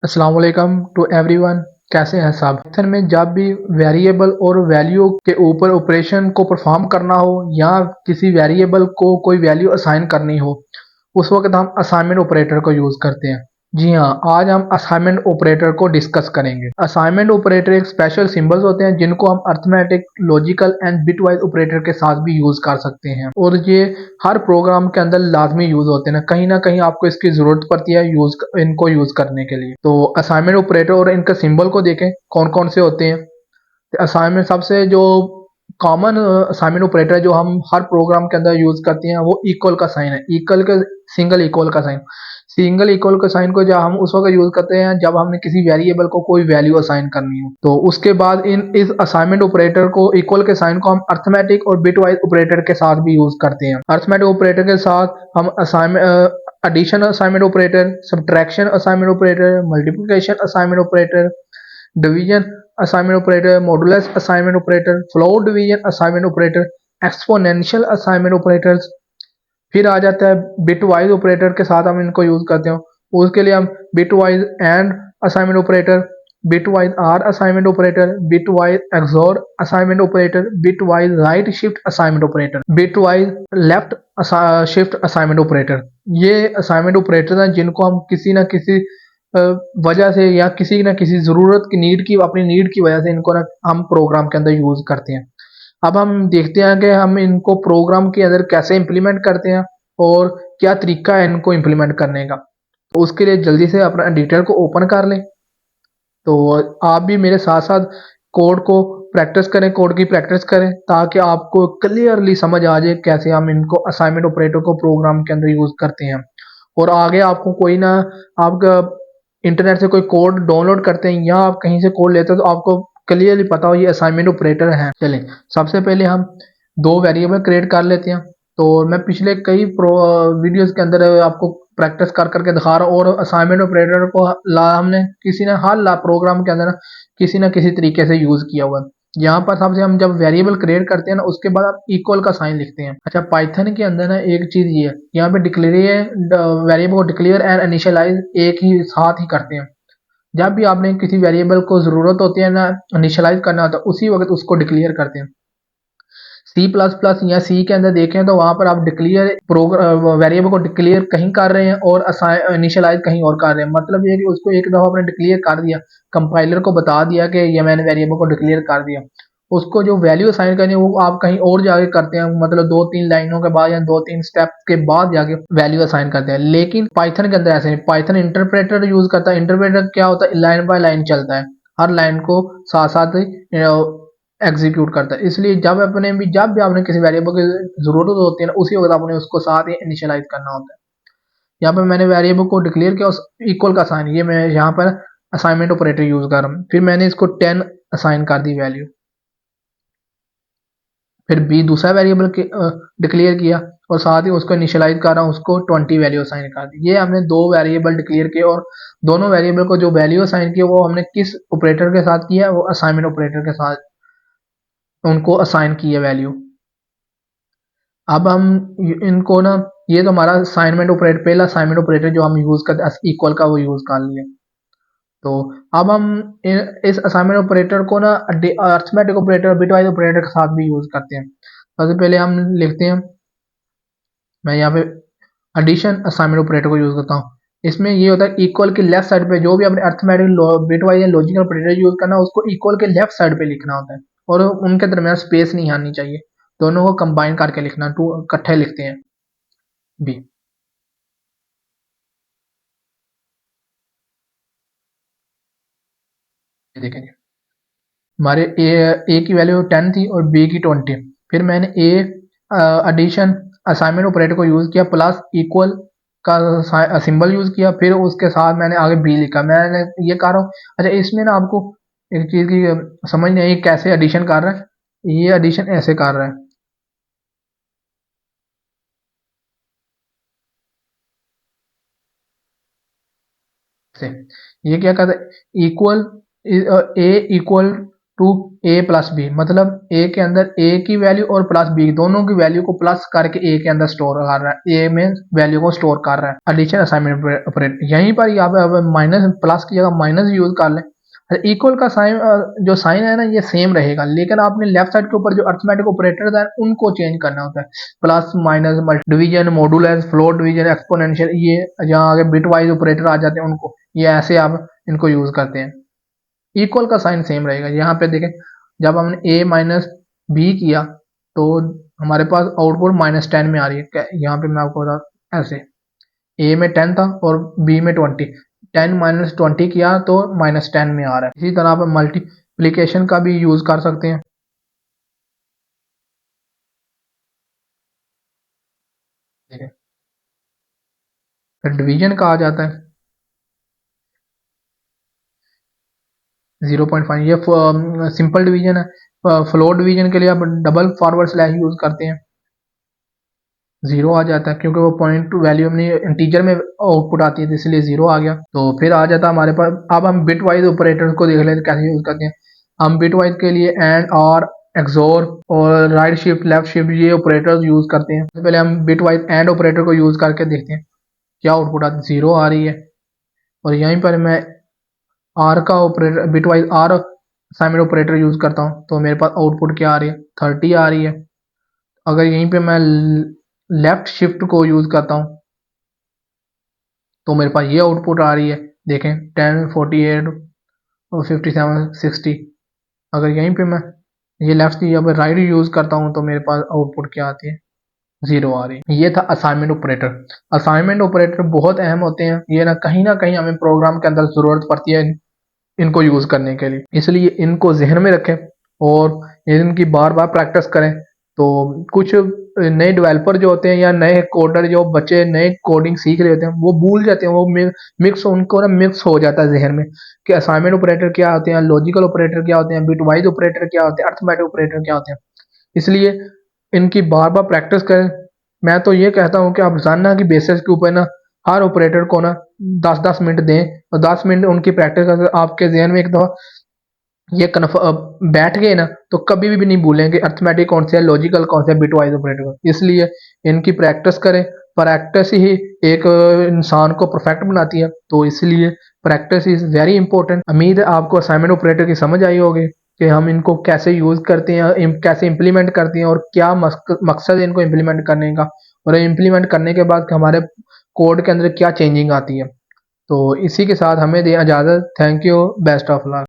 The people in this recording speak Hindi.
अस्सलाम वालेकुम टू एवरीवन। कैसे हैं सब? पाइथन में जब भी वेरिएबल और वैल्यू के ऊपर ऑपरेशन को परफॉर्म करना हो या किसी वेरिएबल को कोई वैल्यू असाइन करनी हो, उस वक्त हम असाइनमेंट ऑपरेटर को यूज करते हैं। जी हाँ, आज हम असाइनमेंट ऑपरेटर को डिस्कस करेंगे। असाइनमेंट ऑपरेटर एक स्पेशल सिंबल्स होते हैं जिनको हम arithmetic, logical and bitwise operator के साथ भी यूज कर सकते हैं और ये हर प्रोग्राम के अंदर लाजमी यूज होते हैं। कहीं ना कहीं आपको इसकी जरूरत पड़ती है इनको यूज करने के लिए। तो असाइनमेंट ऑपरेटर और इनका सिंबल को देखें कौन कौन से होते हैं। असाइनमेंट सबसे जो कॉमन असाइनमेंट ऑपरेटर जो हम हर प्रोग्राम के अंदर यूज करते हैं वो इक्वल का साइन है। इक्वल का सिंगल इक्वल का साइन, सिंगल इक्वल का साइन को जब हम उस वक्त यूज करते हैं जब हमने किसी वेरिएबल को कोई वैल्यू असाइन करनी हो। तो उसके बाद इस असाइनमेंट ऑपरेटर को, इक्वल के साइन को हम अर्थमेटिक और बिटवाइज ऑपरेटर के साथ भी यूज करते हैं। अर्थमेटिक ऑपरेटर के साथ हम assignment addition assignment operator, subtraction assignment operator, multiplication assignment operator, division assignment operator, modulus assignment operator, floor division assignment operator, exponential assignment operators. फिर आ जाता है बिट वाइज ऑपरेटर के साथ हम इनको यूज करते हैं। उसके लिए हम bitwise and assignment operator, bitwise or assignment operator, bitwise XOR assignment operator, bitwise right shift assignment operator, bitwise left shift assignment operator. ये असाइनमेंट ऑपरेटर हैं जिनको हम किसी ना किसी वजह से या किसी ना किसी जरूरत की नीड की, अपनी नीड की वजह से इनको ना हम प्रोग्राम के अंदर यूज करते हैं। अब हम देखते हैं कि हम इनको प्रोग्राम के अंदर कैसे इंप्लीमेंट करते हैं और क्या तरीका है इनको इंप्लीमेंट करने का। तो उसके लिए जल्दी से अपना एडिटर को ओपन कर लें। तो आप भी मेरे साथ साथ कोड को प्रैक्टिस करें, कोड की प्रैक्टिस करें ताकि आपको क्लियरली समझ आ जाए कैसे हम इनको असाइनमेंट ऑपरेटर को प्रोग्राम के अंदर यूज करते हैं। और आगे आपको कोई ना, आपका इंटरनेट से कोई कोड डाउनलोड करते हैं या आप कहीं से कोड लेते हो तो आपको क्लियरली पता हो ये असाइनमेंट ऑपरेटर है। चलें, सबसे पहले हम दो वेरिएबल क्रिएट कर लेते हैं। तो मैं पिछले कई प्रो वीडियोस के अंदर आपको प्रैक्टिस कर करके दिखा रहा हूँ और असाइनमेंट ऑपरेटर को ला हमने किसी ने हर ला प्रोग्राम के अंदर किसी ना किसी तरीके से यूज किया हुआ है। यहाँ पर सबसे हम जब वेरिएबल क्रिएट करते हैं ना उसके बाद आप इक्वल का साइन लिखते हैं। अच्छा, पाइथन के अंदर ना एक चीज ये है, यहाँ पे डिक्लेयर वेरिएबल को डिक्लेयर एंड इनिशियलाइज एक ही साथ ही करते हैं। जब भी आपने किसी वेरिएबल को जरूरत होती है ना इनिशियलाइज करना होता है उसी वक्त उसको डिक्लेयर करते हैं। सी प्लस प्लस या सी के अंदर देखें तो वहां पर आप डिक्लेयर वेरिएबल को डिक्लेयर कहीं कर रहे हैं और इनिशियलाइज कहीं और कर रहे हैं। मतलब ये है कि उसको एक दफा आपने डिक्लेयर कर दिया, कंपाइलर को बता दिया कि ये मैंने वेरिएबल को डिक्लेयर कर दिया। उसको जो वैल्यू असाइन करनी है वो आप कहीं और जाके करते हैं, मतलब दो तीन लाइनों के बाद या दो तीन स्टेप के बाद जाके वैल्यू असाइन करते हैं। लेकिन पाइथन के अंदर ऐसे नहीं, पाइथन इंटरप्रेटर यूज करता है। इंटरप्रेटर क्या होता है, लाइन बाय लाइन चलता है, हर लाइन को साथ साथ एग्जीक्यूट करता है। इसलिए जब भी आपने किसी वेरिएबल की जरूरत होती है ना उसी वक्त आपने उसको साथ ही इनिशियलाइज करना होता है। यहाँ पर मैंने वेरिएबल को डिक्लेयर किया उस इक्वल का साइन, ये मैं यहाँ पर असाइनमेंट ऑपरेटर यूज कर रहा हूँ। फिर मैंने इसको 10 असाइन कर दी वैल्यू। फिर बी दूसरा वेरिएबल डिक्लेयर किया और साथ ही उसको इनिशियलाइज कर रहा हूँ, उसको 20 वैल्यू असाइन कर दी। ये हमने दो वेरिएबल डिक्लेयर किए और दोनों वेरिएबल को जो वैल्यू असाइन किया वो हमने किस ऑपरेटर के साथ किया, वो असाइनमेंट ऑपरेटर के साथ उनको असाइन किया वैल्यू। अब हम इनको ना, ये तो हमारा असाइनमेंट ऑपरेटर, पहला असाइनमेंट ऑपरेटर जो हम यूज करते हैं इक्वल का, वो यूज कर लिया। तो अब हम इस असाइनमेंट ऑपरेटर को ना अर्थमेटिक ऑपरेटर, बिटवाइज ऑपरेटर के साथ भी यूज करते हैं। सबसे पहले हम लिखते हैं, मैं यहाँ पे एडिशन असाइनमेंट ऑपरेटर को यूज करता हूँ। इसमें ये होता है इक्वल के लेफ्ट साइड पे जो भी अपने अर्थमेटिक, बिटवाइज या लॉजिकल ऑपरेटर यूज करना है उसको इक्वल के लेफ्ट साइड पे लिखना होता है और उनके दरमियान स्पेस नहीं आनी चाहिए। दोनों को कंबाइन करके लिखना, टू इकट्ठे लिखते हैं बी। देखेंगे हमारे ए की वैल्यू 10 थी और बी की 20। फिर मैंने ए एडिशन असाइनमेंट ऑपरेटर को यूज किया, प्लस इक्वल का सिंबल यूज किया, फिर उसके साथ मैंने आगे बी लिखा। मैंने ये कर रहा हूँ। अच्छा, इसमें ना आपको एक चीज की समझ नहीं आई कैसे एडिशन कर रहा है। ये एडिशन ऐसे कर रहा है से, ये क्या कहता है, equal A equal to A plus B, मतलब ए के अंदर ए की वैल्यू और प्लस बी दोनों की वैल्यू को प्लस करके ए के अंदर स्टोर कर रहा है, ए में वैल्यू को स्टोर कर रहा है। एडिशन असाइनमेंट ऑपरेटर, यहीं पर यहाँ पे माइनस प्लस की जगह माइनस यूज कर लें। इक्वल का साइन जो साइन है ना ये सेम रहेगा, लेकिन आपने लेफ्ट साइड के ऊपर जो अर्थमेटिक ऑपरेटर है उनको चेंज करना होता है। Plus minus division, modulus, float division, exponential, ये जहाँ आगे बिट वाइज ऑपरेटर आ जाते हैं उनको, ये ऐसे आप इनको यूज करते हैं। इक्वल का साइन सेम रहेगा। यहाँ पे देखें जब हमने a माइनस बी किया तो हमारे पास आउटपुट -10 में आ रही है। यहाँ पे मैं आपको बता ऐसे a में 10 था और b में 20, 10 माइनस 20 किया तो -10 में आ रहा है। इसी तरह आप मल्टीप्लीकेशन का भी यूज कर सकते हैं। फिर डिवीजन का आ जाता है 0.5, ये सिंपल डिवीजन है। फ्लोट डिवीजन के लिए आप डबल फॉरवर्ड स्लैश यूज करते हैं, 0 आ जाता है क्योंकि वो पॉइंट वैल्यू अपनी इंटीजर में आउटपुट आती है तो इसलिए 0 आ गया। तो फिर आ जाता है हमारे पास। अब हम बिट वाइज ऑपरेटर्स को देख लेते कैसे यूज करते हैं। हम बिट वाइज के लिए एंड, और, एक्सोर और राइट शिफ्ट, लेफ्ट शिफ्ट, ये ऑपरेटर्स यूज करते हैं। तो पहले हम बिट वाइज एंड ऑपरेटर को यूज करके देखते हैं क्या आउटपुट आती है। 0 आ रही है, और यहीं पर मैं आर का operator, bitwise or assignment operator use करता हूँ तो मेरे पास आउटपुट क्या आ रही है, 30 आ रही है। अगर यहीं पे मैं लेफ्ट शिफ्ट को यूज करता हूँ तो मेरे पास ये आउटपुट आ रही है, देखें 10, 48 और 57, 60। अगर यहीं पे मैं ये लेफ्ट की जगह राइट यूज करता हूँ तो मेरे पास आउटपुट क्या आती है, 0 आ रही है। ये था असाइनमेंट ऑपरेटर। असाइनमेंट ऑपरेटर बहुत अहम होते हैं, ये ना कहीं हमें प्रोग्राम के अंदर जरूरत पड़ती है इनको यूज करने के लिए, इसलिए इनको जहन में रखें और इनकी बार बार प्रैक्टिस करें। तो कुछ नए डेवलपर जो होते हैं या नए कोडर, जो बच्चे नए कोडिंग सीख रहे होते हैं वो भूल जाते हैं, वो मिक्स उनको ना मिक्स हो जाता है जहन में कि असाइनमेंट ऑपरेटर क्या होते हैं, लॉजिकल ऑपरेटर क्या होते हैं, बिटवाइज ऑपरेटर क्या होते हैं, अर्थमेटिक ऑपरेटर क्या होते हैं। इसलिए इनकी बार बार प्रैक्टिस करें। मैं तो ये कहता हूँ कि आप रोजाना की बेसिस के ऊपर ना हर ऑपरेटर को ना 10-10 मिनट दें, और 10 मिनट उनकी प्रैक्टिस करके आपके जहन में एक दफा ये बैठ गए ना तो कभी भी नहीं भूलेंगे अर्थमेटिक कौन सा है, लॉजिकल कौन सा है, बिटवाइज ऑपरेटर। इसलिए इनकी प्रैक्टिस करें। प्रैक्टिस ही एक इंसान को परफेक्ट बनाती है, तो इसलिए प्रैक्टिस इज वेरी इंपॉर्टेंट। उम्मीद है आपको असाइनमेंट ऑपरेटर की समझ आई होगी कि हम इनको कैसे यूज करते हैं, कैसे इंप्लीमेंट करते हैं और क्या मकसद है इनको इंप्लीमेंट करने का, और इंप्लीमेंट करने के बाद हमारे कोड के अंदर क्या चेंजिंग आती है। तो इसी के साथ हमें दें इजाज़त। Thank you, best of luck.